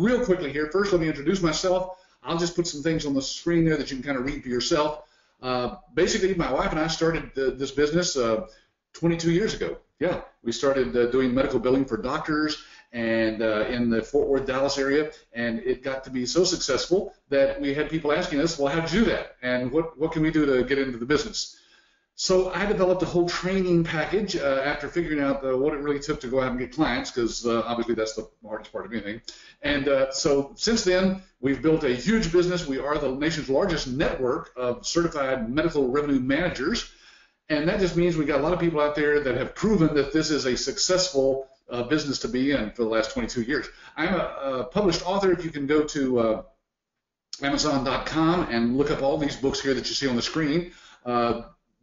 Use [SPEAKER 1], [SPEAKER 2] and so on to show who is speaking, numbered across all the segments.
[SPEAKER 1] real quickly here, first let me introduce myself. I'll just put some things on the screen there that you can kind of read for yourself. Basically, my wife and I started this business 22 years ago. Yeah, we started doing medical billing for doctors and in the Fort Worth, Dallas area, and it got to be so successful that we had people asking us, well, how did you do that? And what can we do to get into the business? So I developed a whole training package after figuring out what it really took to go out and get clients, because obviously that's the hardest part of anything. And so since then, we've built a huge business. We are the nation's largest network of certified medical revenue managers. And that just means we got a lot of people out there that have proven that this is a successful business to be in for the last 22 years. I'm a published author. You can go to Amazon.com and look up all these books here that you see on the screen.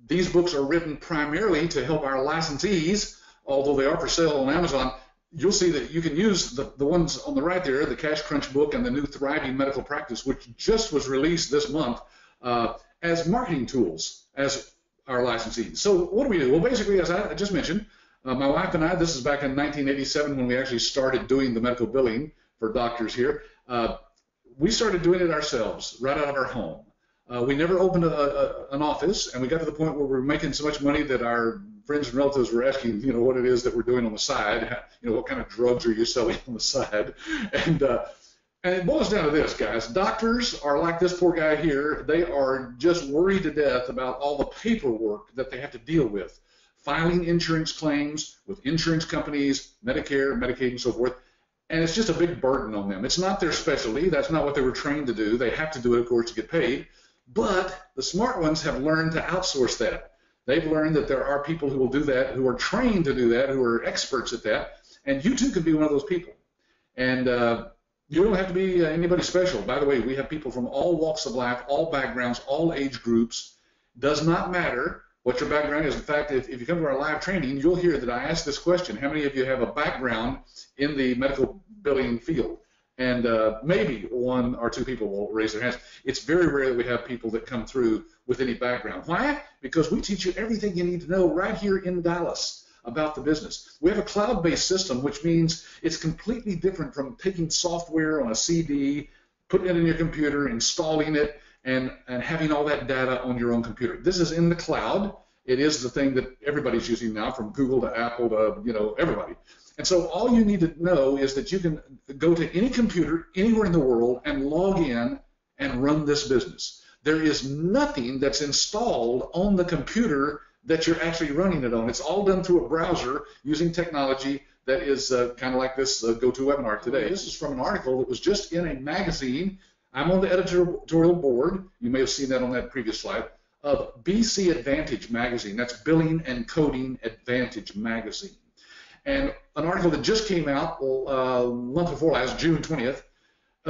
[SPEAKER 1] These books are written primarily to help our licensees, although they are for sale on Amazon. You'll see that you can use the ones on the right there, the Cash Crunch book and the new Thriving Medical Practice, which just was released this month, as marketing tools as our licensees. So what do we do? Well, basically, as I just mentioned, my wife and I, this is back in 1987 when we actually started doing the medical billing for doctors here. We started doing it ourselves right out of our home. We never opened an office, and we got to the point where we were making so much money that our friends and relatives were asking, what it is that we're doing on the side. What kind of drugs are you selling on the side? And it boils down to this, guys. Doctors are like this poor guy here. They are just worried to death about all the paperwork that they have to deal with, filing insurance claims with insurance companies, Medicare, Medicaid, and so forth. And it's just a big burden on them. It's not their specialty. That's not what they were trained to do. They have to do it, of course, to get paid. But the smart ones have learned to outsource that. They've learned that there are people who will do that, who are trained to do that, who are experts at that, and you too can be one of those people. And you don't have to be anybody special. By the way, we have people from all walks of life, all backgrounds, all age groups. Does not matter what your background is. In fact, if you come to our live training, you'll hear that I ask this question: how many of you have a background in the medical billing field? And maybe one or two people will raise their hands. It's very rare that we have people that come through with any background. Why? Because we teach you everything you need to know right here in Dallas about the business. We have a cloud-based system, which means it's completely different from taking software on a CD, putting it in your computer, installing it, and having all that data on your own computer. This is in the cloud. It is the thing that everybody's using now, from Google to Apple to everybody. And so all you need to know is that you can go to any computer anywhere in the world and log in and run this business. There is nothing that's installed on the computer that you're actually running it on. It's all done through a browser using technology that is kind of like this GoToWebinar today. This is from an article that was just in a magazine. I'm on the editorial board. You may have seen that on that previous slide, of BC Advantage magazine. That's Billing and Coding Advantage magazine. And an article that just came out a month before last, June 20th,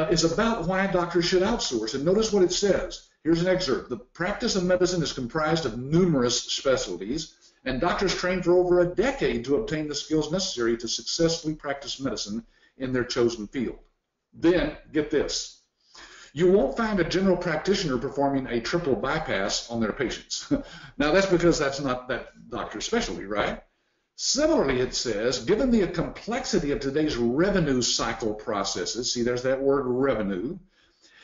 [SPEAKER 1] is about why doctors should outsource. And notice what it says. Here's an excerpt. The practice of medicine is comprised of numerous specialties, and doctors train for over a decade to obtain the skills necessary to successfully practice medicine in their chosen field. Then, get this. You won't find a general practitioner performing a triple bypass on their patients. Now, that's because that's not that doctor's specialty, right? Similarly, it says, given the complexity of today's revenue cycle processes, see, there's that word revenue,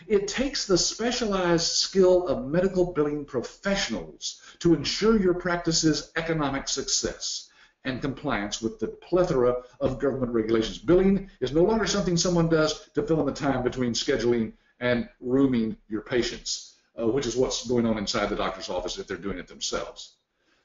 [SPEAKER 1] it takes the specialized skill of medical billing professionals to ensure your practice's economic success and compliance with the plethora of government regulations. Billing is no longer something someone does to fill in the time between scheduling and rooming your patients, which is what's going on inside the doctor's office if they're doing it themselves.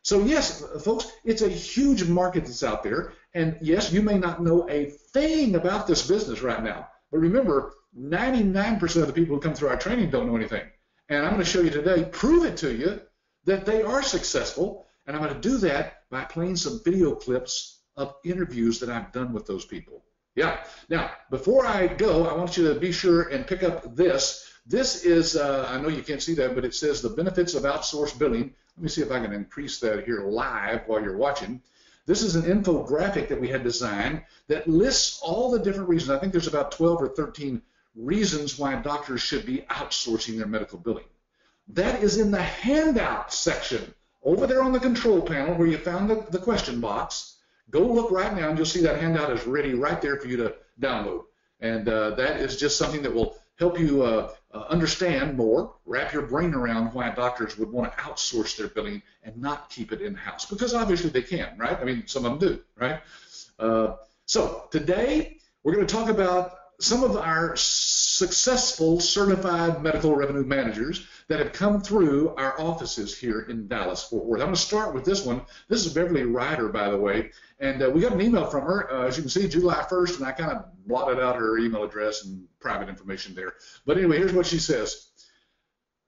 [SPEAKER 1] So yes, folks, it's a huge market that's out there, and yes, you may not know a thing about this business right now, but remember, 99% of the people who come through our training don't know anything, and I'm going to show you today, prove it to you, that they are successful, and I'm going to do that by playing some video clips of interviews that I've done with those people. Yeah. Now, before I go, I want you to be sure and pick up this. This is, I know you can't see that, but it says the benefits of outsourced billing. Let me see if I can increase that here live while you're watching. This is an infographic that we had designed that lists all the different reasons. I think there's about 12 or 13 reasons why doctors should be outsourcing their medical billing. That is in the handout section over there on the control panel where you found the question box. Go look right now and you'll see that handout is ready right there for you to download. And that is just something that will help you understand more, wrap your brain around why doctors would want to outsource their billing and not keep it in-house, because obviously they can, right? I mean, some of them do, right? So today we're going to talk about some of our successful certified medical revenue managers that have come through our offices here in Dallas-Fort Worth. I'm going to start with this one. This is Beverly Ryder, by the way, and we got an email from her, as you can see, July 1st, and I kind of blotted out her email address and private information there. But anyway, here's what she says.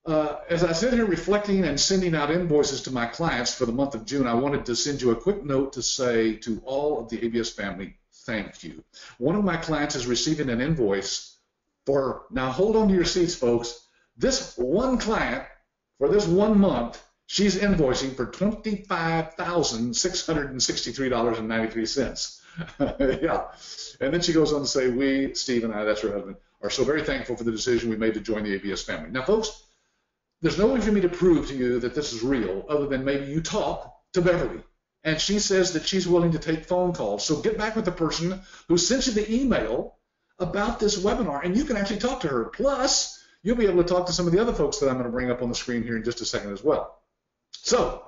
[SPEAKER 1] As I sit here reflecting and sending out invoices to my clients for the month of June, I wanted to send you a quick note to say to all of the ABS family, thank you. One of my clients is receiving an invoice for, now hold on to your seats, folks, this one client for this 1 month, she's invoicing for $25,663.93. Yeah. And then she goes on to say, we, Steve and I, that's her husband, are so very thankful for the decision we made to join the ABS family. Now, folks, there's no way for me to prove to you that this is real other than maybe you talk to Beverly, and she says that she's willing to take phone calls. So get back with the person who sent you the email about this webinar, and you can actually talk to her. Plus, you'll be able to talk to some of the other folks that I'm going to bring up on the screen here in just a second as well. So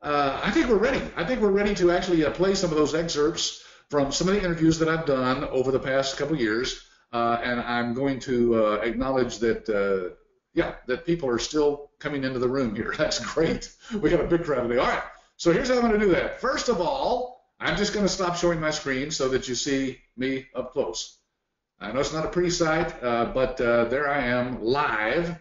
[SPEAKER 1] I think we're ready. I think we're ready to actually play some of those excerpts from some of the interviews that I've done over the past couple of years, and I'm going to acknowledge that, that people are still coming into the room here. That's great. We got a big crowd today. All right, so here's how I'm going to do that. First of all, I'm just going to stop showing my screen so that you see me up close. I know it's not a pretty sight, but there I am live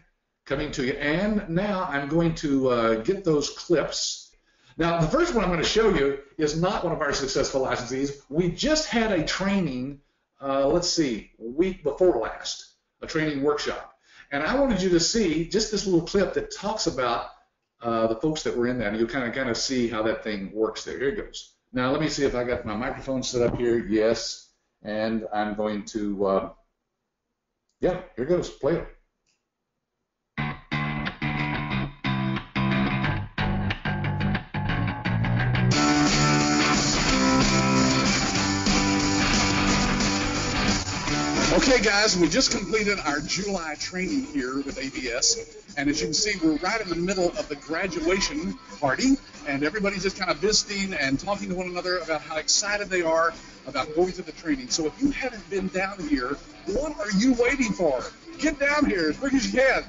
[SPEAKER 1] coming to you. And now I'm going to get those clips. Now, the first one I'm going to show you is not one of our successful licensees. We just had a training, week before last, a training workshop. And I wanted you to see just this little clip that talks about the folks that were in that. And you'll kind of see how that thing works there. Here it goes. Now, let me see if I got my microphone set up here. Yes. And I'm going to, here it goes. Play it. Okay, guys, we just completed our July training here with ABS, and as you can see, we're right in the middle of the graduation party, and everybody's just kind of visiting and talking to one another about how excited they are about going to the training. So if you haven't been down here, what are you waiting for? Get down here as quick as you can.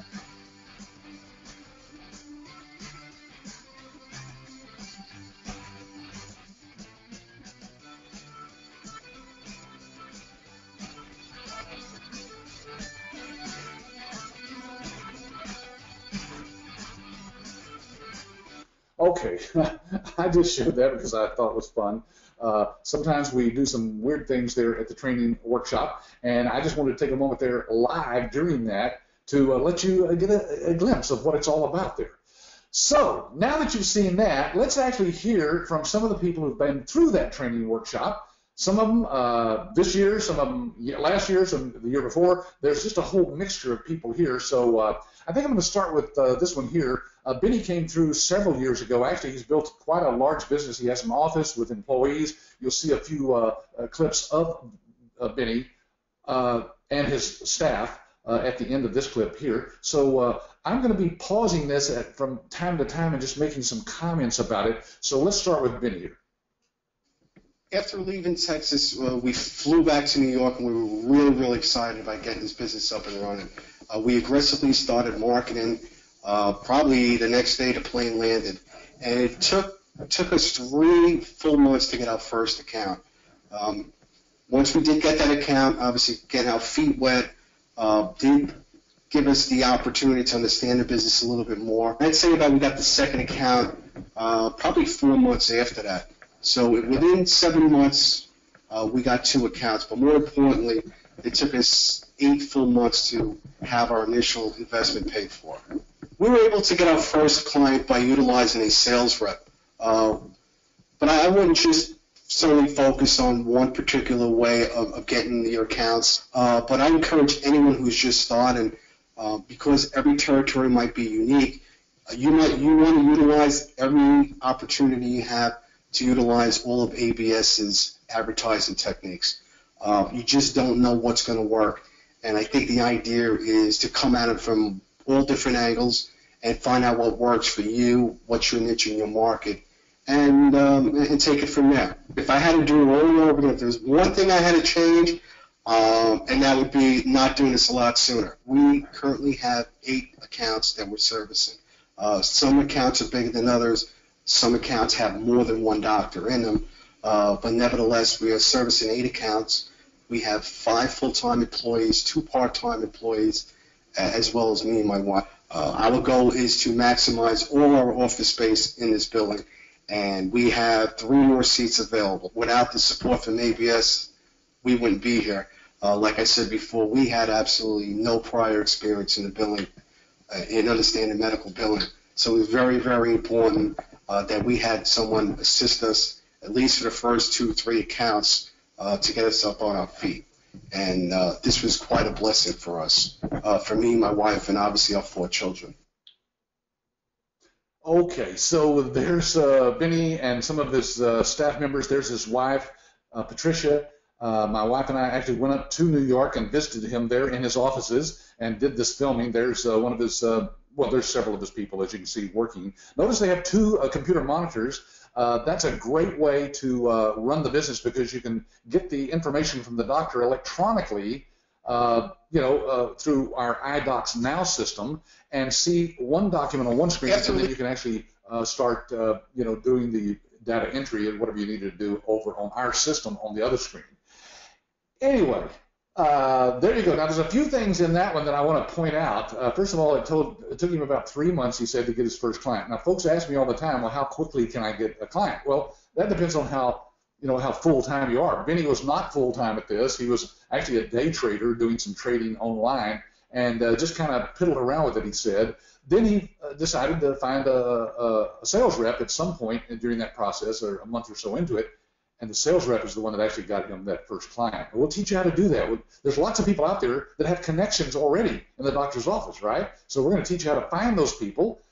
[SPEAKER 1] Okay, I just showed that because I thought it was fun. Sometimes we do some weird things there at the training workshop, and I just wanted to take a moment there live during that to let you get a glimpse of what it's all about there. So now that you've seen that, let's actually hear from some of the people who've been through that training workshop. Some of them this year, some of them last year, some the year before. There's just a whole mixture of people here. So I think I'm going to start with this one here. Benny came through several years ago. Actually, he's built quite a large business. He has an office with employees. You'll see a few clips of Benny and his staff at the end of this clip here. So I'm going to be pausing this from time to time and just making some comments about it. So let's start with Benny here.
[SPEAKER 2] After leaving Texas, we flew back to New York, and we were really, really excited about getting this business up and running. We aggressively started marketing. Probably the next day the plane landed, and it took us 3 full months to get our first account. Once we did get that account, obviously getting our feet wet did give us the opportunity to understand the business a little bit more. I'd say that we got the second account probably 4 months after that. So within 7 months, we got 2 accounts, but more importantly, it took us 8 full months to have our initial investment paid for. We were able to get our first client by utilizing a sales rep, but I wouldn't just solely focus on one particular way of getting your accounts, but I encourage anyone who's just starting, because every territory might be unique, you want to utilize every opportunity you have to utilize all of ABS's advertising techniques. You just don't know what's going to work. And I think the idea is to come at it from all different angles and find out what works for you, what's your niche in your market, and take it from there. If I had to do it all over again, if there's one thing I had to change, and that would be not doing this a lot sooner. We currently have 8 accounts that we're servicing. Some accounts are bigger than others. Some accounts have more than one doctor in them. But nevertheless, we are servicing 8 accounts. We have 5 full-time employees, 2 part-time employees, as well as me and my wife. Our goal is to maximize all our office space in this building, and we have 3 more seats available. Without the support from ABS, we wouldn't be here. Like I said before, we had absolutely no prior experience in the billing, in understanding medical billing. So it was very, very important that we had someone assist us, at least for the first 2-3 accounts, to get us up on our feet. And this was quite a blessing for us, for me, my wife, and obviously our 4 children.
[SPEAKER 1] Okay, so there's Benny and some of his staff members. There's his wife, Patricia. My wife and I actually went up to New York and visited him there in his offices and did this filming. There's one of his, well, there's several of his people, as you can see, working. Notice they have 2 computer monitors. That's a great way to run the business, because you can get the information from the doctor electronically, through our iDocs Now system, and see one document on one screen, and then you can actually start, doing the data entry and whatever you need to do over on our system on the other screen. Anyway, there you go. Now, there's a few things in that one that I want to point out. First of all, it took him about 3 months, he said, to get his first client. Now, folks ask me all the time, well, how quickly can I get a client? Well, that depends on how full-time you are. Benny was not full-time at this. He was actually a day trader doing some trading online, and just kind of piddled around with it, he said. Then he decided to find a sales rep at some point during that process, or a month or so into it, and the sales rep is the one that actually got him that first client. We'll teach you how to do that. There's lots of people out there that have connections already in the doctor's office, right? So we're going to teach you how to find those people.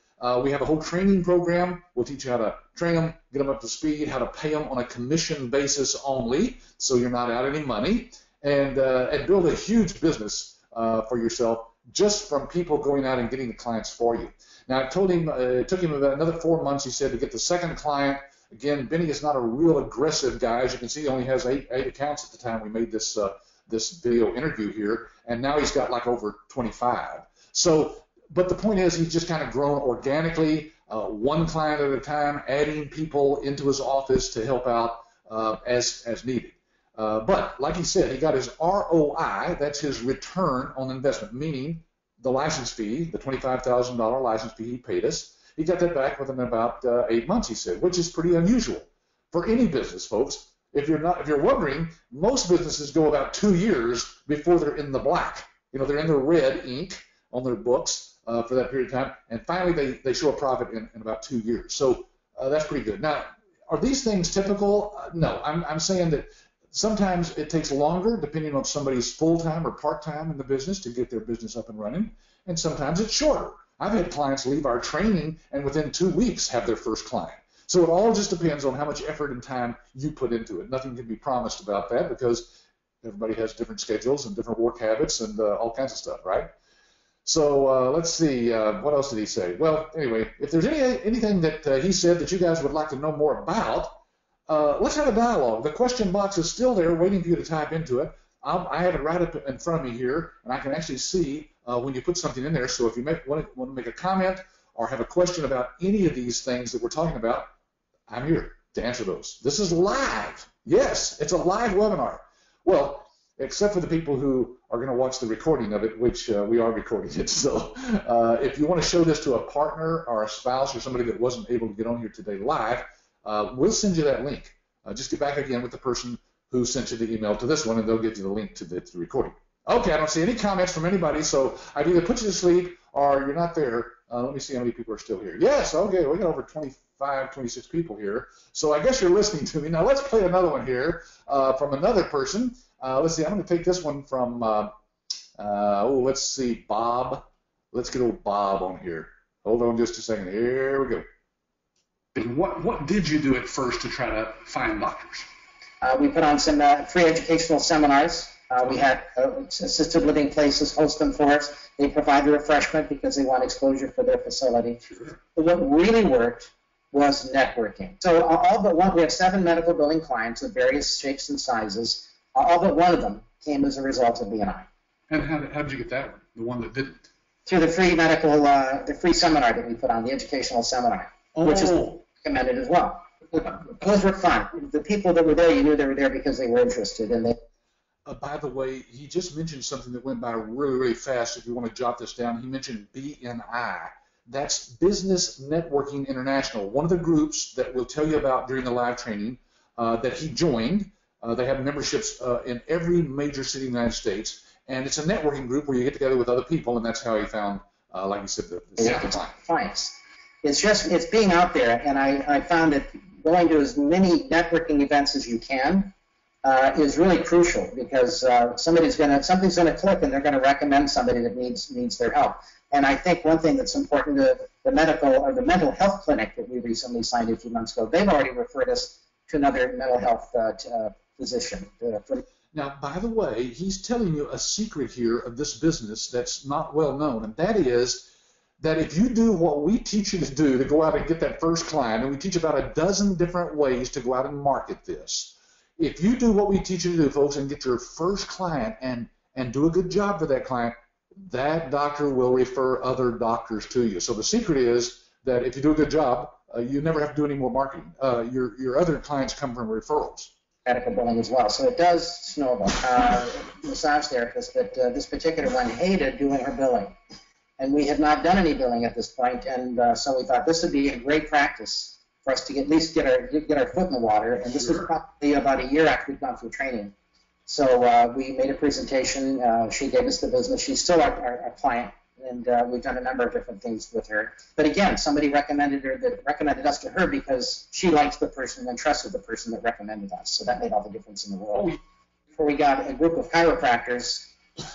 [SPEAKER 1] We have a whole training program. We'll teach you how to train them, get them up to speed, how to pay them on a commission basis only, so you're not out any money, and build a huge business for yourself just from people going out and getting the clients for you. Now, I told him it took him about another 4 months, he said, to get the second client. Again, Benny is not a real aggressive guy. As you can see, he only has 8 accounts at the time we made this video interview here, and now he's got like over 25. So, but the point is, he's just kind of grown organically, one client at a time, adding people into his office to help out as needed. But like he said, he got his ROI, that's his return on investment, meaning the license fee, the $25,000 license fee he paid us. He got that back within about 8 months, he said, which is pretty unusual for any business, folks. If you're wondering, most businesses go about 2 years before they're in the black. They're in the red ink on their books for that period of time, and finally they show a profit in about 2 years. So that's pretty good. Now, are these things typical? No, I'm saying that sometimes it takes longer, depending on somebody's full-time or part-time in the business, to get their business up and running, and sometimes it's shorter. I've had clients leave our training and within 2 weeks have their first client. So it all just depends on how much effort and time you put into it. Nothing can be promised about that, because everybody has different schedules and different work habits and all kinds of stuff, right? So let's see, what else did he say? Well, anyway, if there's anything that he said that you guys would like to know more about, let's have a dialogue. The question box is still there waiting for you to type into it. I have it right up in front of me here, and I can actually see when you put something in there. So if you want to make a comment or have a question about any of these things that we're talking about, I'm here to answer those. This is live. Yes, it's a live webinar. Well, except for the people who are going to watch the recording of it, which we are recording it. So if you want to show this to a partner or a spouse or somebody that wasn't able to get on here today live, we'll send you that link. Just get back again with the person who sent you the email to this one, and they'll give you the link to the recording. Okay, I don't see any comments from anybody, so I've either put you to sleep or you're not there. Let me see how many people are still here. Yes, okay, we got over 25, 26 people here. So I guess you're listening to me. Now let's play another one here from another person. Let's see, I'm going to take this one from, let's see, Bob. Let's get old Bob on here. Hold on just a second. Here we go.
[SPEAKER 3] What did you do at first to try to find doctors? We put on some free educational seminars. We had assisted living places host them for us. They provide the refreshment because they want exposure for their facility. But what really worked was networking. So all but one, we have 7 medical billing clients of various shapes and sizes. All but one of them came as a result of BNI.
[SPEAKER 1] And how did you get that one? The one that didn't?
[SPEAKER 3] Through the free the free seminar that we put on, the educational seminar, which is recommended as well. Those were fun. The people that were there, you knew they were there because they were interested, and they.
[SPEAKER 1] By the way, he just mentioned something that went by really, really fast. If you want to jot this down, he mentioned BNI. That's Business Networking International, one of the groups that we'll tell you about during the live training that he joined. They have memberships in every major city in the United States, and it's a networking group where you get together with other people, and that's how he found, like you said, the
[SPEAKER 3] clients. It's being out there, and I found that going to as many networking events as you can is really crucial, because something's going to click, and they're going to recommend somebody that needs their help. And I think one thing that's important to the mental health clinic that we recently signed a few months ago, they've already referred us to another mental health physician.
[SPEAKER 1] Now, by the way, he's telling you a secret here of this business that's not well known, and that is that if you do what we teach you to do, to go out and get that first client, and we teach about a dozen different ways to go out and market this. If you do what we teach you to do, folks, and get your first client and do a good job for that client, that doctor will refer other doctors to you. So the secret is that if you do a good job, you never have to do any more marketing. Your other clients come from referrals.
[SPEAKER 3] Medical billing as well. So it does snowball. Massage therapist, but this particular one hated doing her billing. And we had not done any billing at this point, and so we thought this would be a great practice for us to at least get our foot in the water. And this was probably about a year after we'd gone through training. So we made a presentation. She gave us the business. She's still our client, and we've done a number of different things with her. But again, somebody recommended us to her because she liked the person and trusted the person that recommended us. So that made all the difference in the world. Before we got a group of chiropractors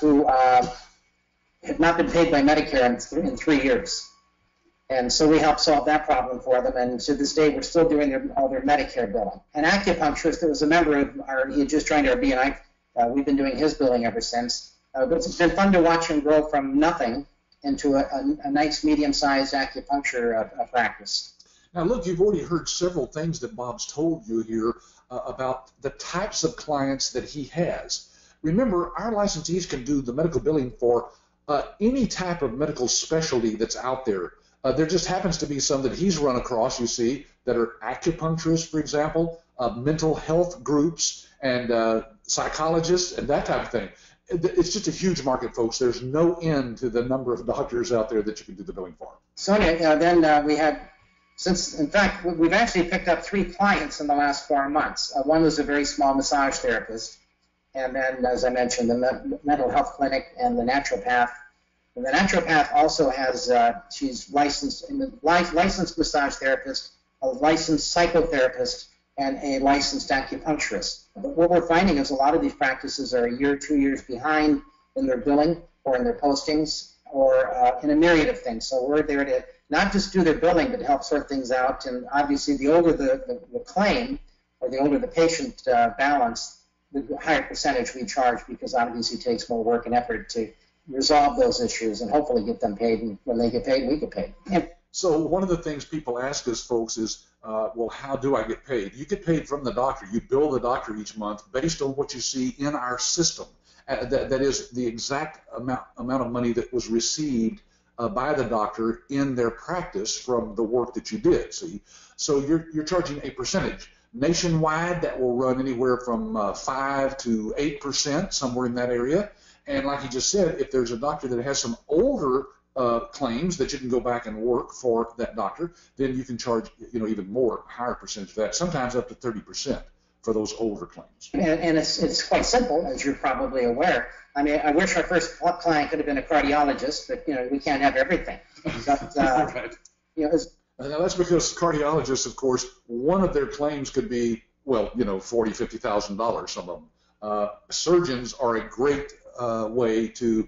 [SPEAKER 3] who had not been paid by Medicare in 3 years. And so we helped solve that problem for them, and to this day we're still doing all their Medicare billing. An acupuncturist that was a member of he had just joined our BNI, we've been doing his billing ever since. But it's been fun to watch him grow from nothing into a nice medium-sized acupuncture practice.
[SPEAKER 1] Now look, you've already heard several things that Bob's told you here about the types of clients that he has. Remember, our licensees can do the medical billing for any type of medical specialty that's out there. There just happens to be some that he's run across, you see, that are acupuncturists, for example, mental health groups, and psychologists, and that type of thing. It's just a huge market, folks. There's no end to the number of doctors out there that you can do the billing for.
[SPEAKER 3] Sonia, then we had, in fact, we've actually picked up 3 clients in the last 4 months. One was a very small massage therapist, and then, as I mentioned, the mental health clinic and the naturopath. And the naturopath also has, she's licensed massage therapist, a licensed psychotherapist, and a licensed acupuncturist. But what we're finding is a lot of these practices are a year, 2 years behind in their billing or in their postings or in a myriad of things. So we're there to not just do their billing, but to help sort things out. And obviously, the older the claim or the older the patient balance, the higher percentage we charge, because obviously it takes more work and effort to resolve those issues and hopefully get them paid. And when they get paid, we get paid.
[SPEAKER 1] So one of the things people ask us, folks, is, well, how do I get paid? You get paid from the doctor. You bill the doctor each month based on what you see in our system. That is the exact amount of money that was received by the doctor in their practice from the work that you did. See, so you're charging a percentage. Nationwide, that will run anywhere from 5 to 8%, somewhere in that area. And like you just said, if there's a doctor that has some older claims that you can go back and work for that doctor, then you can charge, even more, higher percentage for that, sometimes up to 30% for those older claims.
[SPEAKER 3] And it's quite simple, as you're probably aware. I mean, I wish our first client could have been a cardiologist, but we can't have everything. But,
[SPEAKER 1] right. Now that's because cardiologists, of course, one of their claims could be, well, $40,000, $50,000, some of them. Surgeons are a great way to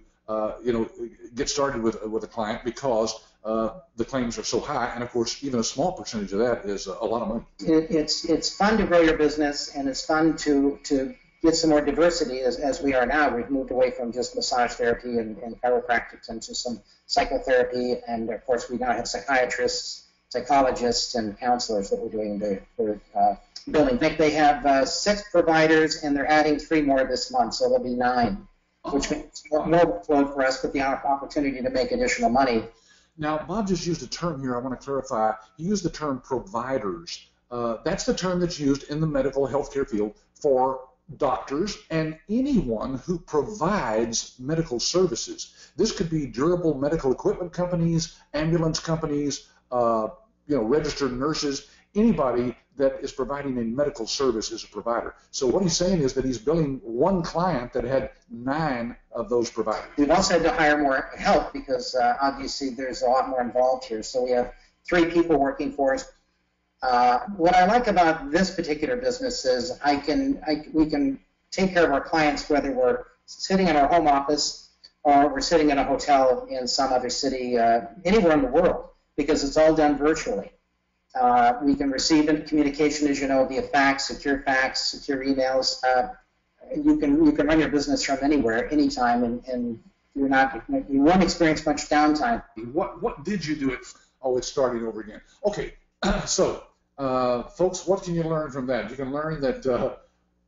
[SPEAKER 1] get started with a client, because the claims are so high. And of course, even a small percentage of that is a lot of money.
[SPEAKER 3] It's fun to grow your business, and it's fun to get some more diversity as we are now. We've moved away from just massage therapy and chiropractic into some psychotherapy, and of course we now have psychiatrists, psychologists, and counselors that we're doing the building. I think they have 6 providers, and they're adding 3 more this month, so there'll be 9, which means more workload for us, but the opportunity to make additional money.
[SPEAKER 1] Now, Bob just used a term here I want to clarify. He used the term providers. That's the term that's used in the medical healthcare field for doctors and anyone who provides medical services. This could be durable medical equipment companies, ambulance companies, registered nurses. Anybody that is providing a medical service is a provider. So what he's saying is that he's billing one client that had 9 of those providers.
[SPEAKER 3] We've also had to hire more help because obviously there's a lot more involved here. So we have 3 people working for us. What I like about this particular business is we can take care of our clients whether we're sitting in our home office or we're sitting in a hotel in some other city, anywhere in the world, because it's all done virtually. We can receive communication, as you know, via fax, secure emails. You can run your business from anywhere, anytime, and you won't experience much downtime.
[SPEAKER 1] What did you do it? Oh, it's starting over again. Okay, so folks, what can you learn from that? You can learn that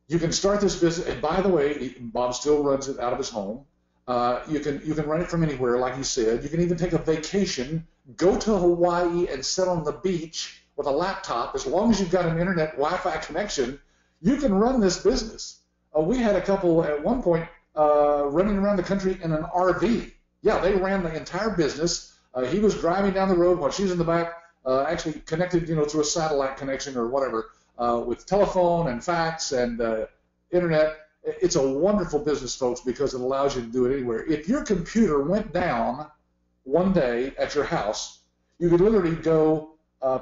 [SPEAKER 1] you can start this business. And by the way, Bob still runs it out of his home. You can run it from anywhere, like he said. You can even take a vacation, go to Hawaii and sit on the beach with a laptop. As long as you've got an internet Wi-Fi connection, you can run this business. We had a couple at one point running around the country in an RV. Yeah, they ran the entire business. He was driving down the road while she's in the back, actually connected, through a satellite connection or whatever, with telephone and fax and internet. It's a wonderful business, folks, because it allows you to do it anywhere. If your computer went down one day at your house, you could literally go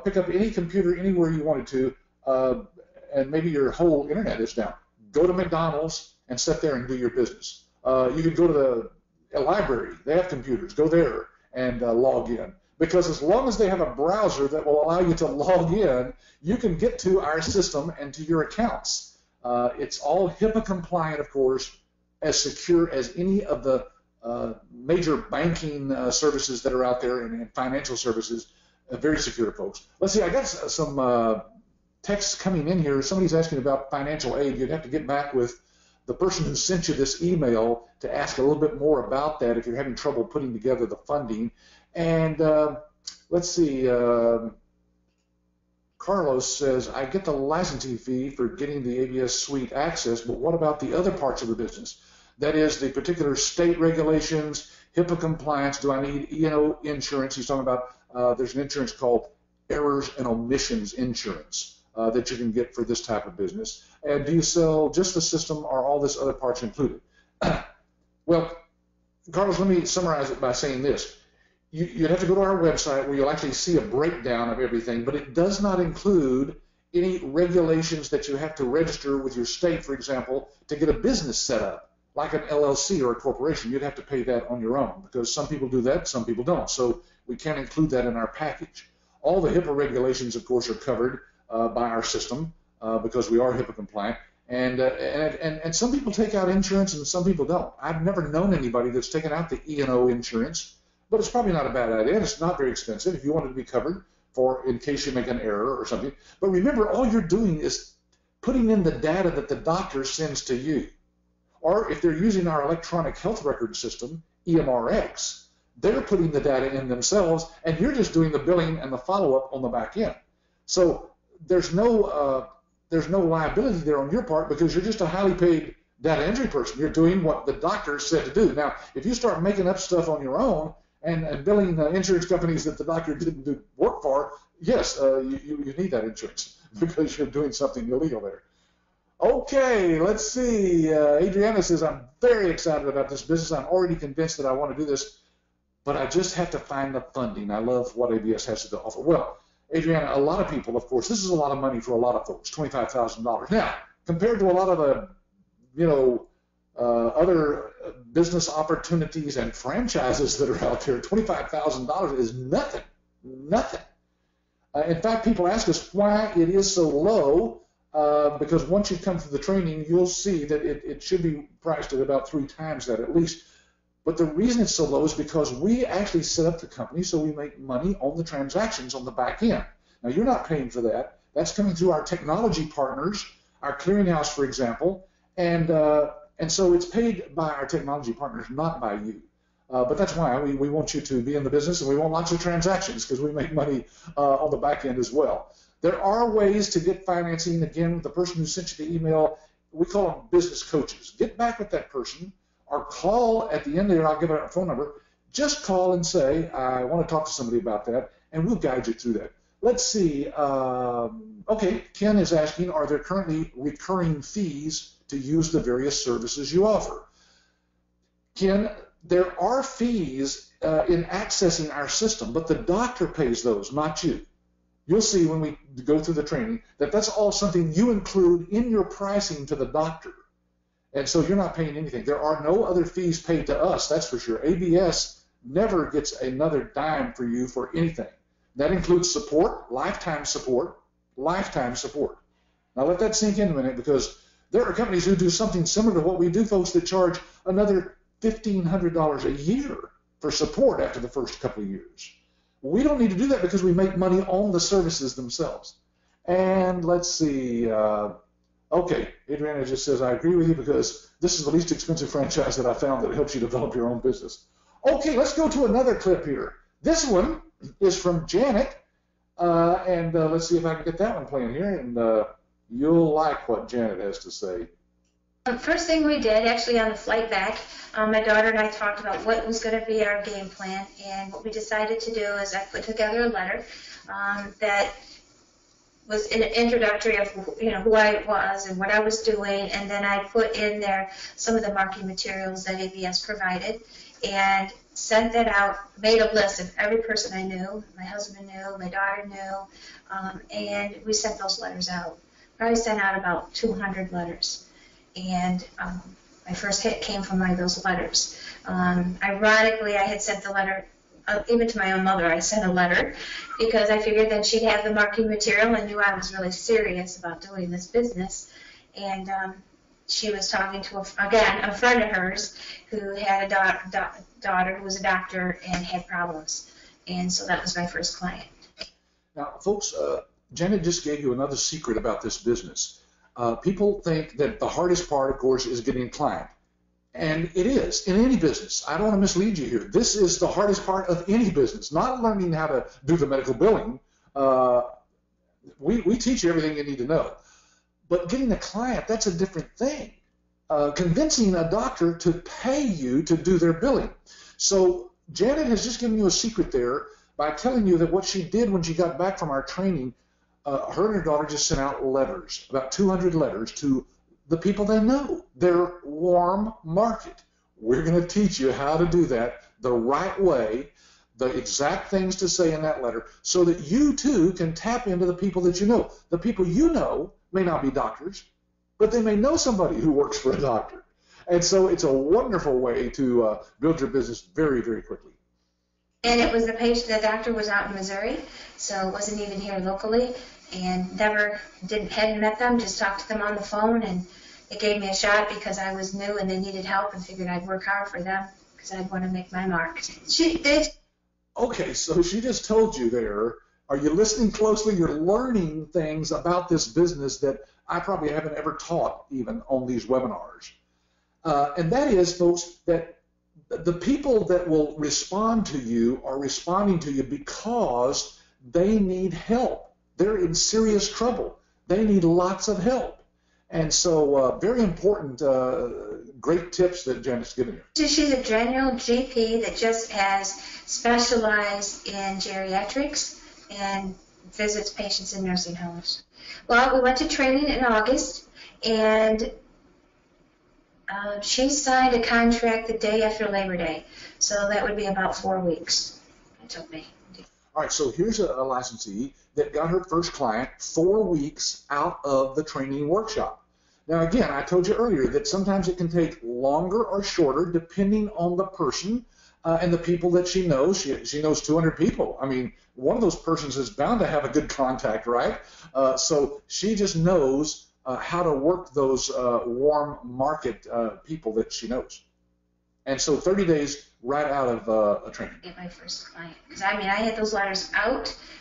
[SPEAKER 1] pick up any computer anywhere you wanted to, and maybe your whole internet is down. Go to McDonald's and sit there and do your business. You could go to a library. They have computers. Go there and log in. Because as long as they have a browser that will allow you to log in, you can get to our system and to your accounts. It's all HIPAA compliant, of course, as secure as any of the major banking services that are out there and financial services. Very secure, folks. Let's see, I got some texts coming in here. Somebody's asking about financial aid. You'd have to get back with the person who sent you this email to ask a little bit more about that if you're having trouble putting together the funding. And let's see, Carlos says, I get the licensing fee for getting the ABS Suite access, but what about the other parts of the business? That is, the particular state regulations, HIPAA compliance. Do I need E&O insurance? He's talking about there's an insurance called errors and omissions insurance that you can get for this type of business. And do you sell just the system or all this other parts included? Well, Carlos, let me summarize it by saying this. You'd have to go to our website where you'll actually see a breakdown of everything, but it does not include any regulations that you have to register with your state, for example, to get a business set up, like an LLC or a corporation. You'd have to pay that on your own because some people do that, some people don't. So we can't include that in our package. All the HIPAA regulations, of course, are covered by our system because we are HIPAA compliant. And some people take out insurance and some people don't. I've never known anybody that's taken out the E&O insurance. But it's probably not a bad idea, and it's not very expensive if you want it to be covered for in case you make an error or something. But remember, all you're doing is putting in the data that the doctor sends to you. Or if they're using our electronic health record system, EMRX, they're putting the data in themselves, and you're just doing the billing and the follow-up on the back end. So there's no liability there on your part because you're just a highly paid data entry person. You're doing what the doctor said to do. Now, if you start making up stuff on your own, and billing insurance companies that the doctor didn't do work for, yes, you need that insurance because you're doing something illegal there. Okay, let's see. Adriana says, I'm very excited about this business. I'm already convinced that I want to do this, but I just have to find the funding. I love what ABS has to offer. Well, Adriana, a lot of people, of course, this is a lot of money for a lot of folks, $25,000. Now, compared to a lot of the, other business opportunities and franchises that are out there, $25,000 is nothing, nothing. In fact, people ask us why it is so low, because once you come through the training, you'll see that it should be priced at about 3 times that at least. But the reason it's so low is because we actually set up the company so we make money on the transactions on the back end. Now, you're not paying for that. That's coming through our technology partners, our clearinghouse, for example, and so it's paid by our technology partners, not by you. But that's why we want you to be in the business, and we want lots of transactions because we make money on the back end as well. There are ways to get financing. Again, the person who sent you the email, we call them business coaches. Get back with that person or call at the end there. I'll give out a phone number. Just call and say, I want to talk to somebody about that, and we'll guide you through that. Let's see. Okay, Ken is asking, are there currently recurring fees to use the various services you offer? Ken, there are fees in accessing our system, but the doctor pays those, not you. You'll see when we go through the training that that's all something you include in your pricing to the doctor. And so you're not paying anything. There are no other fees paid to us, that's for sure. ABS never gets another dime for you for anything. That includes support, lifetime support, lifetime support. Now let that sink in a minute, because there are companies who do something similar to what we do, folks, that charge another $1,500 a year for support after the first couple of years. We don't need to do that because we make money on the services themselves. And let's see. Okay, Adriana just says, I agree with you because this is the least expensive franchise that I found that helps you develop your own business. Okay, let's go to another clip here. This one is from Janet, and let's see if I can get that one playing here, and you'll like what Janet has to say.
[SPEAKER 4] First thing we did, actually on the flight back, my daughter and I talked about what was going to be our game plan, and what we decided to do is I put together a letter that was an introductory of who I was and what I was doing, and then I put in there some of the marketing materials that ABS provided, and sent that out, made a list of every person I knew, my husband knew, my daughter knew, and we sent those letters out. Probably sent out about 200 letters. And my first hit came from one of those letters. Ironically, I had sent the letter, even to my own mother, I sent a letter because I figured that she'd have the marketing material and knew I was really serious about doing this business. And she was talking to, a friend of hers who had a daughter who was a doctor and had problems. And so that was my first client.
[SPEAKER 1] Now, folks, Janet just gave you another secret about this business. People think that the hardest part, of course, is getting a client. And it is, in any business. I don't want to mislead you here. This is the hardest part of any business, not learning how to do the medical billing. We teach you everything you need to know. But getting a client, that's a different thing. Convincing a doctor to pay you to do their billing. So Janet has just given you a secret there by telling you that what she did when she got back from our training, her and her daughter just sent out letters, about 200 letters to the people they know, their warm market. We're going to teach you how to do that the right way, the exact things to say in that letter, so that you too can tap into the people that you know. The people you know may not be doctors, but they may know somebody who works for a doctor. And so it's a wonderful way to build your business very, very quickly.
[SPEAKER 4] And it was the doctor was out in Missouri, so wasn't even here locally, and hadn't met them, just talked to them on the phone, and it gave me a shot because I was new and they needed help, and figured I'd work hard for them because I'd want to make my mark.
[SPEAKER 1] Okay, so she just told you there. Are you listening closely? You're learning things about this business that I probably haven't ever taught even on these webinars. And that is, folks, that the people that will respond to you are responding to you because they need help. They're in serious trouble. They need lots of help. And so very important, great tips that Janet's given you.
[SPEAKER 4] She's a general GP that just has specialized in geriatrics and visits patients in nursing homes. Well, we went to training in August, and she signed a contract the day after Labor Day, so that would be about 4 weeks it took me.
[SPEAKER 1] All right, so here's a licensee that got her first client 4 weeks out of the training workshop. Now, again, I told you earlier that sometimes it can take longer or shorter depending on the person and the people that she knows. She knows 200 people. I mean, one of those persons is bound to have a good contact, right? So she just knows how to work those warm market people that she knows. And so 30 days right out of a training.
[SPEAKER 4] Get my first client. Because I had those letters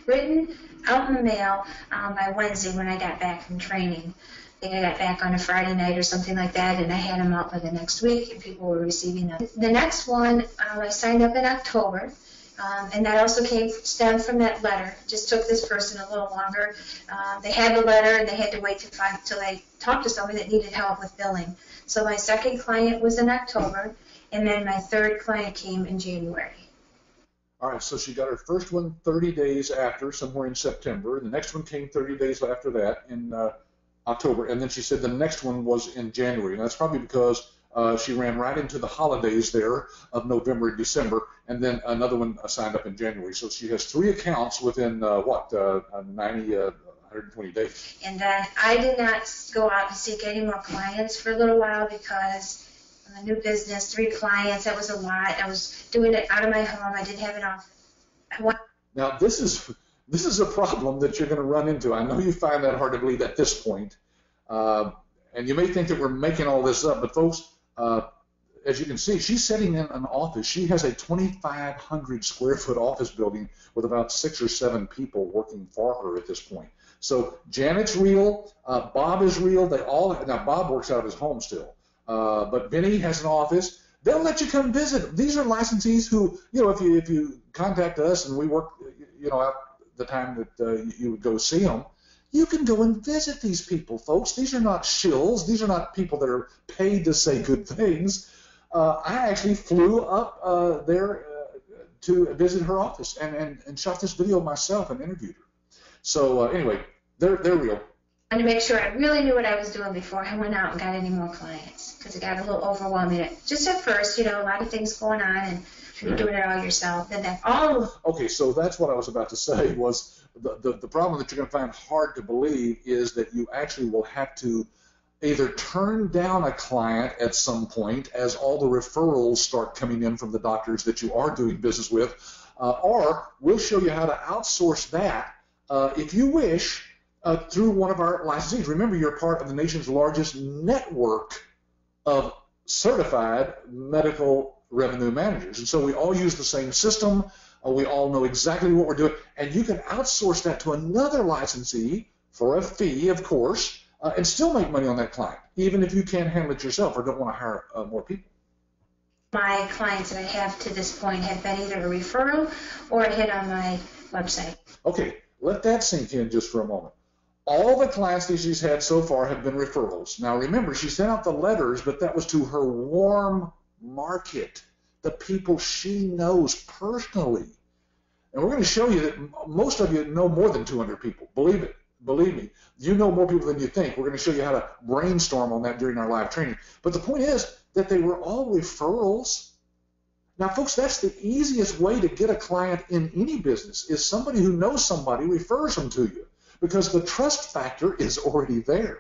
[SPEAKER 4] written out in the mail by Wednesday when I got back from training. I think I got back on a Friday night or something like that, and I had them out by the next week, and people were receiving them. The next one, I signed up in October, and that also stemmed from that letter. Just took this person a little longer. They had the letter, and they had to wait till they talked to somebody that needed help with billing. So my second client was in October, and then my third client came in January.
[SPEAKER 1] All right, so she got her first one 30 days after, somewhere in September. The next one came 30 days after that in October, and then she said the next one was in January. And that's probably because she ran right into the holidays there of November and December, and then another one signed up in January. So she has 3 accounts within, 120 days.
[SPEAKER 4] And I did not go out and seek any more clients for a little while because a new business, 3 clients, that was a lot. I was doing it out of my home. I didn't have an office.
[SPEAKER 1] Now, this is a problem that you're going to run into. I know you find that hard to believe at this point. And you may think that we're making all this up, but folks, as you can see, she's sitting in an office. She has a 2,500 square foot office building with about 6 or 7 people working for her at this point. So Janet's real, Bob is real. Now Bob works out of his home still, but Benny has an office. They'll let you come visit. These are licensees who, if you contact us and we work, out the time that you would go see them, you can go and visit these people, folks. These are not shills. These are not people that are paid to say good things. I actually flew up there to visit her office and shot this video myself and interviewed her. So anyway, they're real.
[SPEAKER 4] I wanted to make sure I really knew what I was doing before I went out and got any more clients because it got a little overwhelming. Just at first, a lot of things going on and you're doing it all yourself. And then
[SPEAKER 1] Okay, so that's what I was about to say was the problem that you're going to find hard to believe is that you actually will have to either turn down a client at some point as all the referrals start coming in from the doctors that you are doing business with, or we'll show you how to outsource that if you wish through one of our licensees. Remember, you're part of the nation's largest network of certified medical revenue managers. And so we all use the same system. We all know exactly what we're doing. And you can outsource that to another licensee for a fee, of course, and still make money on that client, even if you can't handle it yourself or don't want to hire more people.
[SPEAKER 4] My clients that I have to this point have been either a referral or a hit on my website.
[SPEAKER 1] Okay, let that sink in just for a moment. All the clients that she's had so far have been referrals. Now remember, she sent out the letters, but that was to her warm market, the people she knows personally. And we're going to show you that most of you know more than 200 people. Believe me, you know more people than you think. We're going to show you how to brainstorm on that during our live training. But the point is that they were all referrals. Now, folks, that's the easiest way to get a client in any business is somebody who knows somebody refers them to you because the trust factor is already there.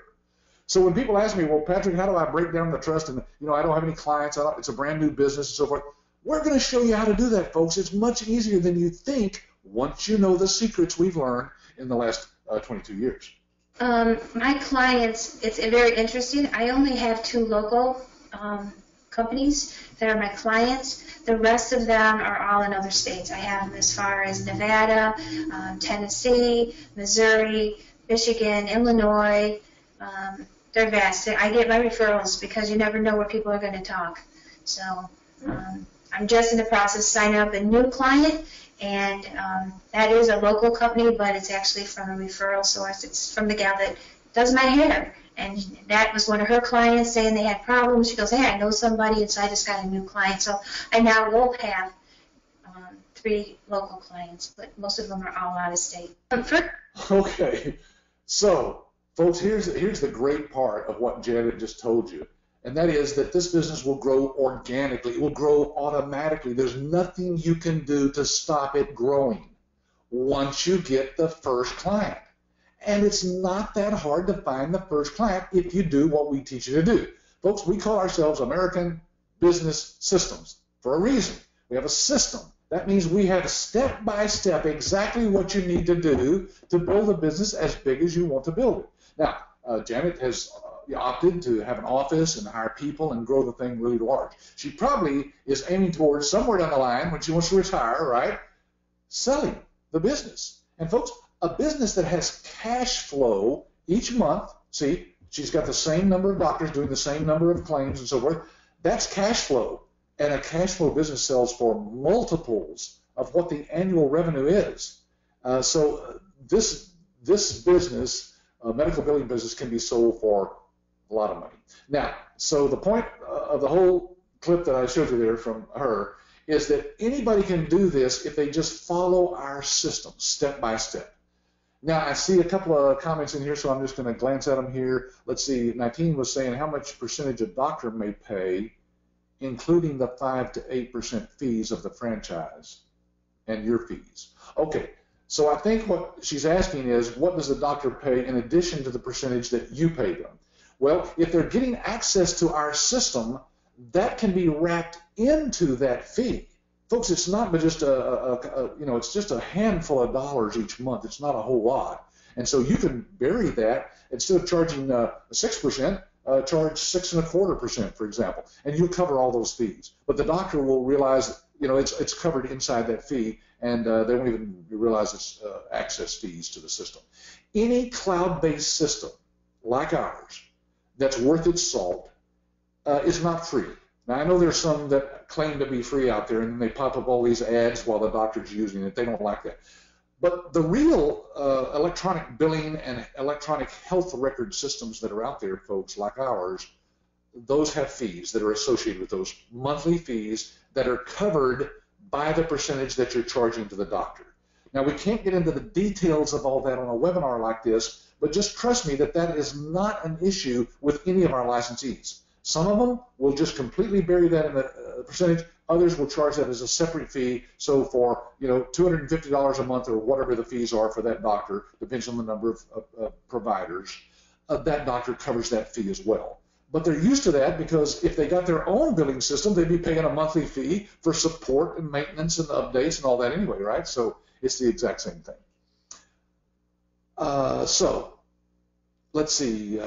[SPEAKER 1] So when people ask me, well, Patrick, how do I break down the trust? And, I don't have any clients. It's a brand new business and so forth. We're going to show you how to do that, folks. It's much easier than you think once you know the secrets we've learned in the last 22 years.
[SPEAKER 4] My clients, it's very interesting. I only have 2 local companies that are my clients. The rest of them are all in other states. I have them as far as Nevada, Tennessee, Missouri, Michigan, Illinois. They're vast. I get my referrals because you never know where people are going to talk. So I'm just in the process of signing up a new client, and that is a local company, but it's actually from a referral source. It's from the gal that does my hair, and that was one of her clients saying they had problems. She goes, hey, I know somebody, and so I just got a new client. So I now will have 3 local clients, but most of them are all out of state.
[SPEAKER 1] Okay, so folks, here's the great part of what Janet just told you, and that is that this business will grow organically. It will grow automatically. There's nothing you can do to stop it growing once you get the first client. And it's not that hard to find the first client if you do what we teach you to do. Folks, we call ourselves American Business Systems for a reason. We have a system. That means we have step by step exactly what you need to do to build a business as big as you want to build it. Now, Janet has opted to have an office and hire people and grow the thing really large. She probably is aiming towards somewhere down the line when she wants to retire, right? Selling the business. And folks, a business that has cash flow each month, see, she's got the same number of doctors doing the same number of claims and so forth. That's cash flow. And a cash flow business sells for multiples of what the annual revenue is. So this business, medical billing business, can be sold for a lot of money. Now, so the point of the whole clip that I showed you there from her is that anybody can do this if they just follow our system step by step. Now, I see a couple of comments in here, so I'm just going to glance at them here. Let's see, 19 was saying how much percentage a doctor may pay, including the 5 to 8% fees of the franchise and your fees. Okay, so I think what she's asking is, what does the doctor pay in addition to the percentage that you pay them? Well, if they're getting access to our system, that can be wrapped into that fee. Folks, it's not just it's just a handful of dollars each month. It's not a whole lot. And so you can vary that. Instead of charging 6%, charge 6.25%, for example, and you'll cover all those fees. But the doctor will realize, it's covered inside that fee, and they won't even realize it's access fees to the system. Any cloud-based system like ours that's worth its salt is not free. Now, I know there's some that claim to be free out there, and they pop up all these ads while the doctor's using it. They don't like that. But the real electronic billing and electronic health record systems that are out there, folks, like ours, those have fees that are associated with those monthly fees that are covered by the percentage that you're charging to the doctor. Now, we can't get into the details of all that on a webinar like this, but just trust me that that is not an issue with any of our licensees. Some of them will just completely bury that in the percentage. Others will charge that as a separate fee. So for $250 a month or whatever the fees are for that doctor, depends on the number of providers, that doctor covers that fee as well. But they're used to that because if they got their own billing system, they'd be paying a monthly fee for support and maintenance and updates and all that anyway, right? So it's the exact same thing. Let's see,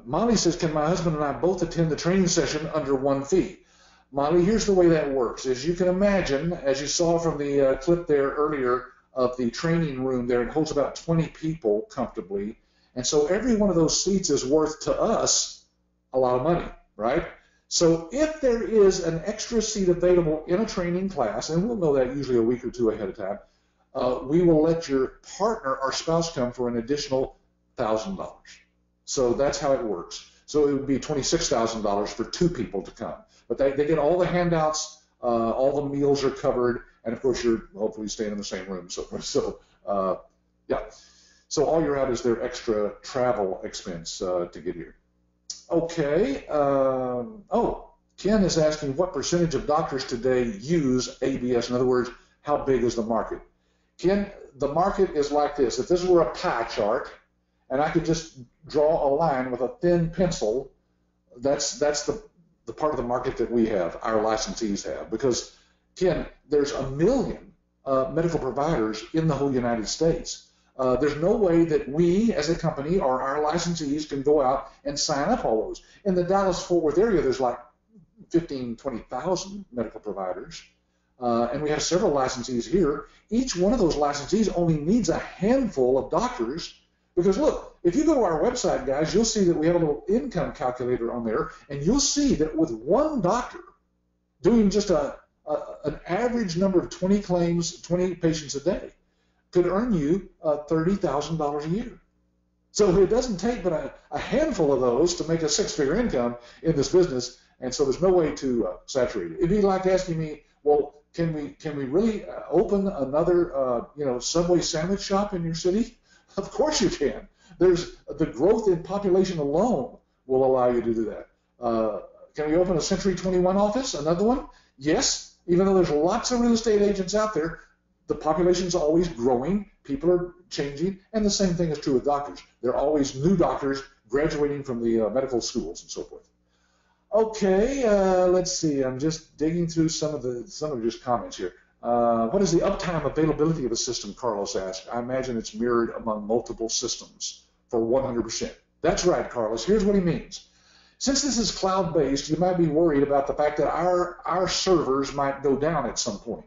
[SPEAKER 1] Molly says, can my husband and I both attend the training session under one fee? Molly, here's the way that works. As you can imagine, as you saw from the clip there earlier of the training room there, it holds about 20 people comfortably. And so every one of those seats is worth to us a lot of money, right? So if there is an extra seat available in a training class, and we'll know that usually a week or two ahead of time, we will let your partner or spouse come for an additional $1,000. So that's how it works. So it would be $26,000 for two people to come. But they get all the handouts, all the meals are covered, and of course you're hopefully staying in the same room. So yeah. So all you're out is their extra travel expense to get here. Okay. Ken is asking what percentage of doctors today use ABS. In other words, how big is the market? Ken, the market is like this. If this were a pie chart, and I could just draw a line with a thin pencil, that's the part of the market that we have, our licensees have. Because, Ken, there's 1 million medical providers in the whole United States. There's no way that we as a company or our licensees can go out and sign up all those. In the Dallas-Fort Worth area, there's like 15,000, 20,000 medical providers. And we have several licensees here. Each one of those licensees only needs a handful of doctors. Because look, if you go to our website, guys, you'll see that we have a little income calculator on there, and you'll see that with one doctor doing just an average number of 20 claims, 20 patients a day, could earn you $30,000 a year. So it doesn't take but a handful of those to make a six-figure income in this business, and so there's no way to saturate it. It'd be like asking me, well, can we really open another Subway sandwich shop in your city? Of course you can. There's the growth in population alone will allow you to do that. Can we open a Century 21 office, another one? Yes, even though there's lots of real estate agents out there, the population's always growing, people are changing, and the same thing is true with doctors. There are always new doctors graduating from the medical schools and so forth. Okay, let's see. I'm just digging through some of your comments here. What is the uptime availability of a system, Carlos asked. I imagine it's mirrored among multiple systems for 100%. That's right, Carlos. Here's what he means. Since this is cloud-based, you might be worried about the fact that our servers might go down at some point.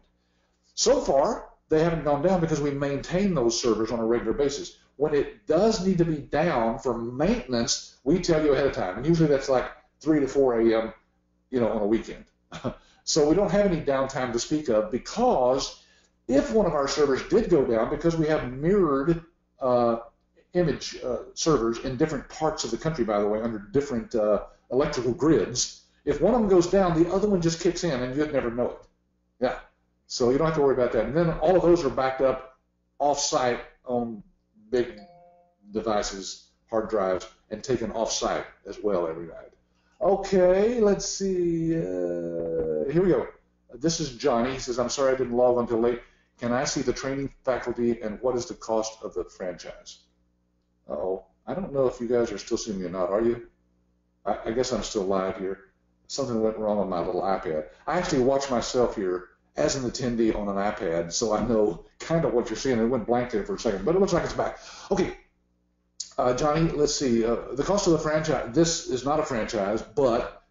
[SPEAKER 1] So far, they haven't gone down because we maintain those servers on a regular basis. When it does need to be down for maintenance, we tell you ahead of time, and usually that's like 3 to 4 a.m., on a weekend. So we don't have any downtime to speak of, because if one of our servers did go down, because we have mirrored image servers in different parts of the country, by the way, under different electrical grids, if one of them goes down, the other one just kicks in and you'd never know it. Yeah, so you don't have to worry about that. And then all of those are backed up off-site on big devices, hard drives, and taken off-site as well every night. Okay, let's see. Here we go. This is Johnny. He says, I'm sorry I didn't log on until late. Can I see the training faculty, and what is the cost of the franchise? Uh-oh. I don't know if you guys are still seeing me or not. Are you? I guess I'm still live here. Something went wrong on my little iPad. I actually watch myself here as an attendee on an iPad, so I know kind of what you're seeing. It went blank there for a second, but it looks like it's back. Okay. Johnny, let's see. The cost of the franchise, this is not a franchise, but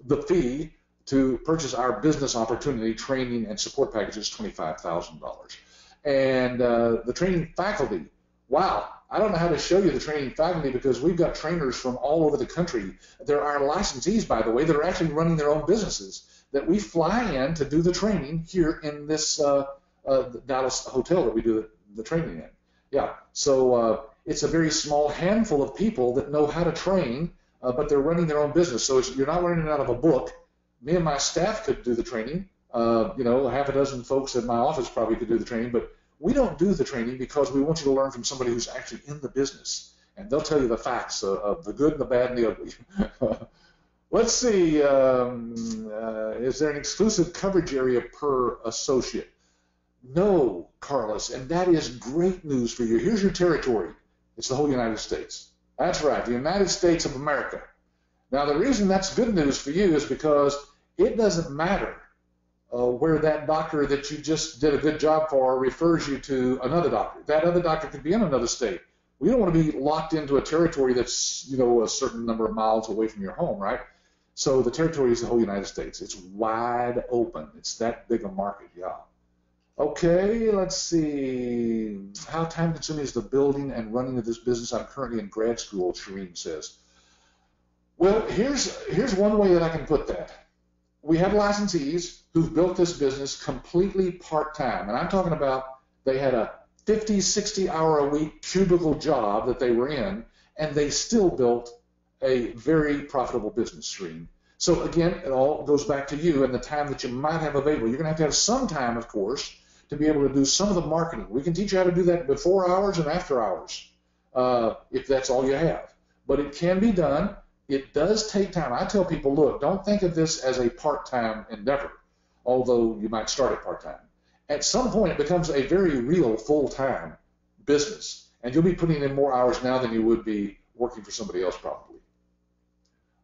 [SPEAKER 1] the fee to purchase our business opportunity training and support package is $25,000. And the training faculty, wow, I don't know how to show you the training faculty, because we've got trainers from all over the country. There are licensees, by the way, that are actually running their own businesses that we fly in to do the training here in this Dallas hotel that we do the training in. Yeah, so it's a very small handful of people that know how to train, but they're running their own business. So you're not learning out of a book. Me and my staff could do the training. Half a dozen folks at my office probably could do the training, but we don't do the training because we want you to learn from somebody who's actually in the business, and they'll tell you the facts of the good and the bad and the ugly. Let's see. Is there an exclusive coverage area per associate? No, Carlos, and that is great news for you. Here's your territory. It's the whole United States. That's right, the United States of America. Now, the reason that's good news for you is because it doesn't matter where that doctor that you just did a good job for refers you to another doctor. That other doctor could be in another state. We don't want to be locked into a territory that's, a certain number of miles away from your home, right? So the territory is the whole United States. It's wide open. It's that big a market, yeah. Okay, let's see. How time-consuming is the building and running of this business? I'm currently in grad school, Shireen says. Well, here's one way that I can put that. We have licensees who've built this business completely part-time, and I'm talking about they had a 50, 60-hour-a-week cubicle job that they were in, and they still built a very profitable business stream. So again, it all goes back to you and the time that you might have available. You're going to have some time, of course, to be able to do some of the marketing. We can teach you how to do that before hours and after hours, if that's all you have. But it can be done. It does take time. I tell people, look, don't think of this as a part-time endeavor, although you might start it part-time. At some point, it becomes a very real full-time business, and you'll be putting in more hours now than you would be working for somebody else probably.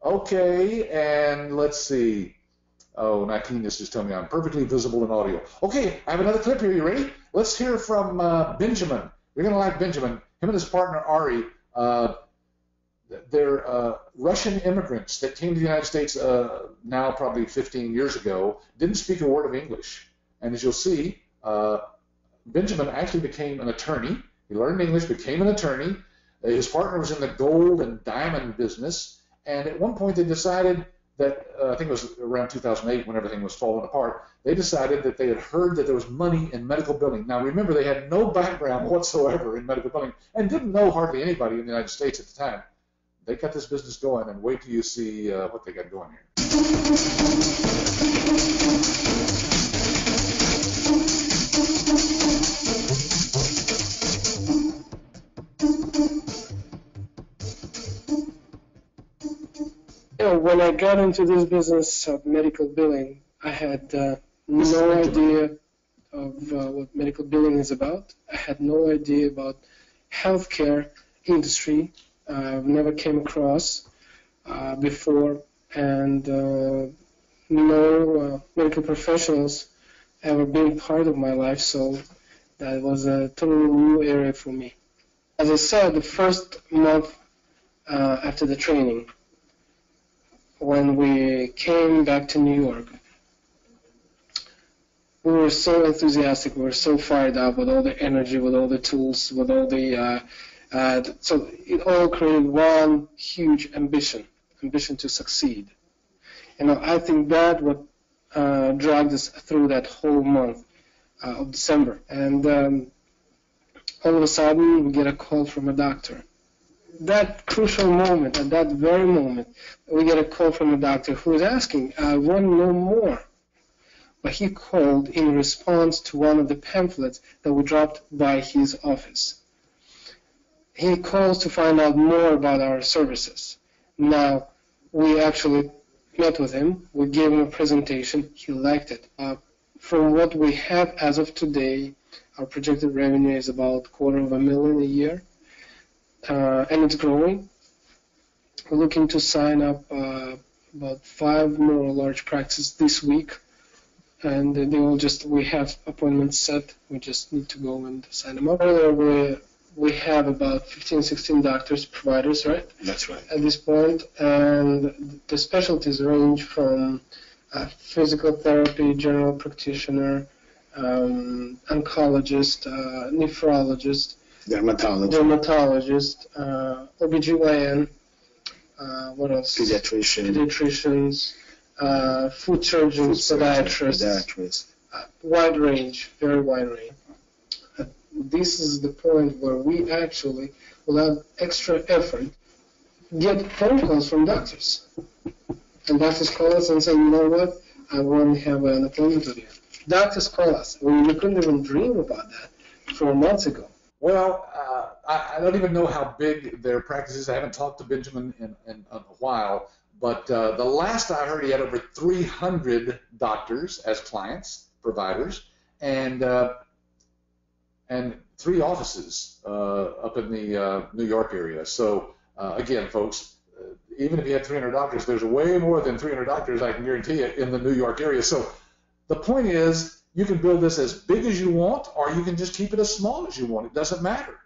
[SPEAKER 1] Okay, and let's see. Oh, Nakeem is just telling me I'm perfectly visible in audio. Okay, I have another clip here. You ready? Let's hear from Benjamin. You're going to like Benjamin. Him and his partner, Ari, they're Russian immigrants that came to the United States now probably 15 years ago, didn't speak a word of English. And as you'll see, Benjamin actually became an attorney. He learned English, became an attorney. His partner was in the gold and diamond business. And at one point they decided that, I think it was around 2008 when everything was falling apart, they decided that they had heard that there was money in medical billing. Now remember, they had no background whatsoever in medical billing and didn't know hardly anybody in the United States at the time. They got this business going, and wait till you see what they got going here.
[SPEAKER 5] When I got into this business of medical billing, I had no idea of what medical billing is about. I had no idea about healthcare industry. I've never came across before, and no medical professionals ever been part of my life, so that was a totally new area for me. As I said, the first month after the training, when we came back to New York, we were so enthusiastic, we were so fired up with all the energy, with all the tools, with all the, so it all created one huge ambition to succeed. And I think that what dragged us through that whole month of December. And all of a sudden, we get a call from a doctor. That crucial moment, at that very moment, we get a call from a doctor who is asking, I want to know more. But he called in response to one of the pamphlets that we dropped by his office. He calls to find out more about our services. Now, we actually met with him. We gave him a presentation. He liked it. From what we have as of today, our projected revenue is about $250,000 a year. And it's growing. We're looking to sign up about 5 more large practices this week, and they will we have appointments set. We just need to go and sign them up. Earlier, we have about 15, 16 doctors, providers, right?
[SPEAKER 2] That's right.
[SPEAKER 5] At this point, and the specialties range from physical therapy, general practitioner, oncologist, nephrologist, dermatologist, OBGYN, what else? Pediatricians, food surgeons, podiatrists. Wide range, very wide range. This is the point where we actually, without extra effort, get phone calls from doctors. And doctors call us and say, you know what, I want to have an appointment with you. Doctors call us. We couldn't even dream about that 4 months ago.
[SPEAKER 1] Well, I don't even know how big their practice is. I haven't talked to Benjamin in a while, but the last I heard, he had over 300 doctors as clients, providers, and 3 offices up in the New York area. So again, folks, even if you had 300 doctors, there's way more than 300 doctors, I can guarantee you, in the New York area. So the point is, you can build this as big as you want, or you can just keep it as small as you want. It doesn't matter.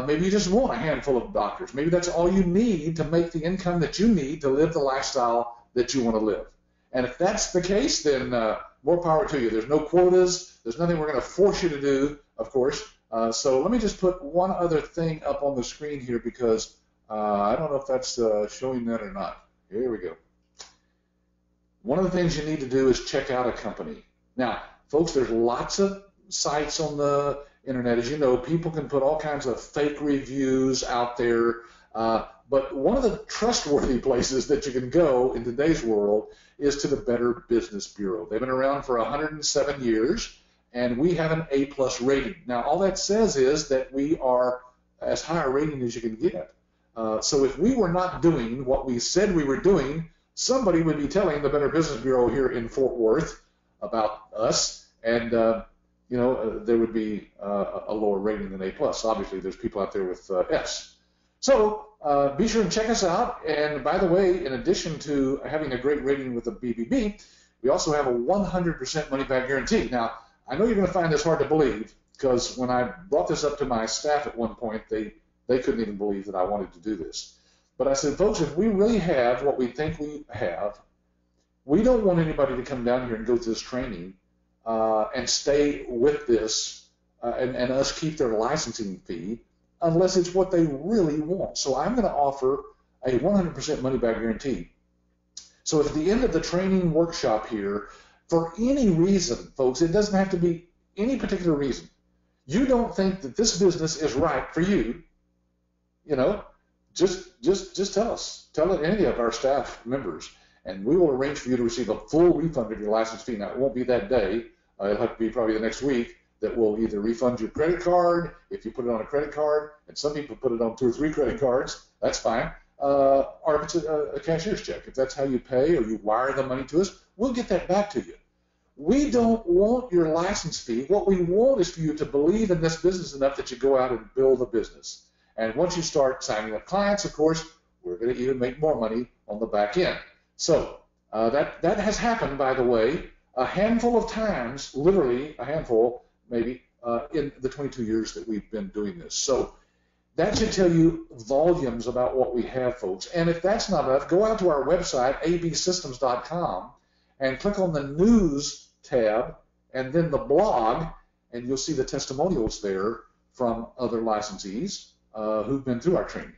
[SPEAKER 1] Maybe you just want a handful of doctors. Maybe that's all you need to make the income that you need to live the lifestyle that you want to live. And if that's the case, then more power to you. There's no quotas. There's nothing we're going to force you to do, of course. So let me just put one other thing up on the screen here, because I don't know if that's showing that or not. Here we go. One of the things you need to do is check out a company. Now, folks, there's lots of sites on the internet. As you know, people can put all kinds of fake reviews out there. But one of the trustworthy places that you can go in today's world is to the Better Business Bureau. They've been around for 107 years, and we have an A+ rating. Now, all that says is that we are as high a rating as you can get. So if we were not doing what we said we were doing, somebody would be telling the Better Business Bureau here in Fort Worth about us, and there would be a lower rating than A+. Obviously, there's people out there with S. So be sure and check us out. And by the way, in addition to having a great rating with the BBB, we also have a 100% money-back guarantee. Now, I know you're going to find this hard to believe, because when I brought this up to my staff at one point, they couldn't even believe that I wanted to do this. But I said, folks, if we really have what we think we have, we don't want anybody to come down here and go through this training and stay with this and us keep their licensing fee unless it's what they really want. So I'm going to offer a 100% money-back guarantee. So if at the end of the training workshop here, for any reason, folks, it doesn't have to be any particular reason, you don't think that this business is right for you, just tell us. Tell any of our staff members, and we will arrange for you to receive a full refund of your license fee. Now, it won't be that day. It'll have to be probably the next week that we'll either refund your credit card, if you put it on a credit card, and some people put it on 2 or 3 credit cards, that's fine, or if it's a cashier's check. If that's how you pay or you wire the money to us, we'll get that back to you. we don't want your license fee. What we want is for you to believe in this business enough that you go out and build a business. And once you start signing up clients, of course, we're going to even make more money on the back end. So that has happened, by the way, a handful of times, literally a handful, maybe, in the 22 years that we've been doing this. So that should tell you volumes about what we have, folks. And if that's not enough, go out to our website, absystems.com, and click on the News tab, and then the blog, and you'll see the testimonials there from other licensees who've been through our training.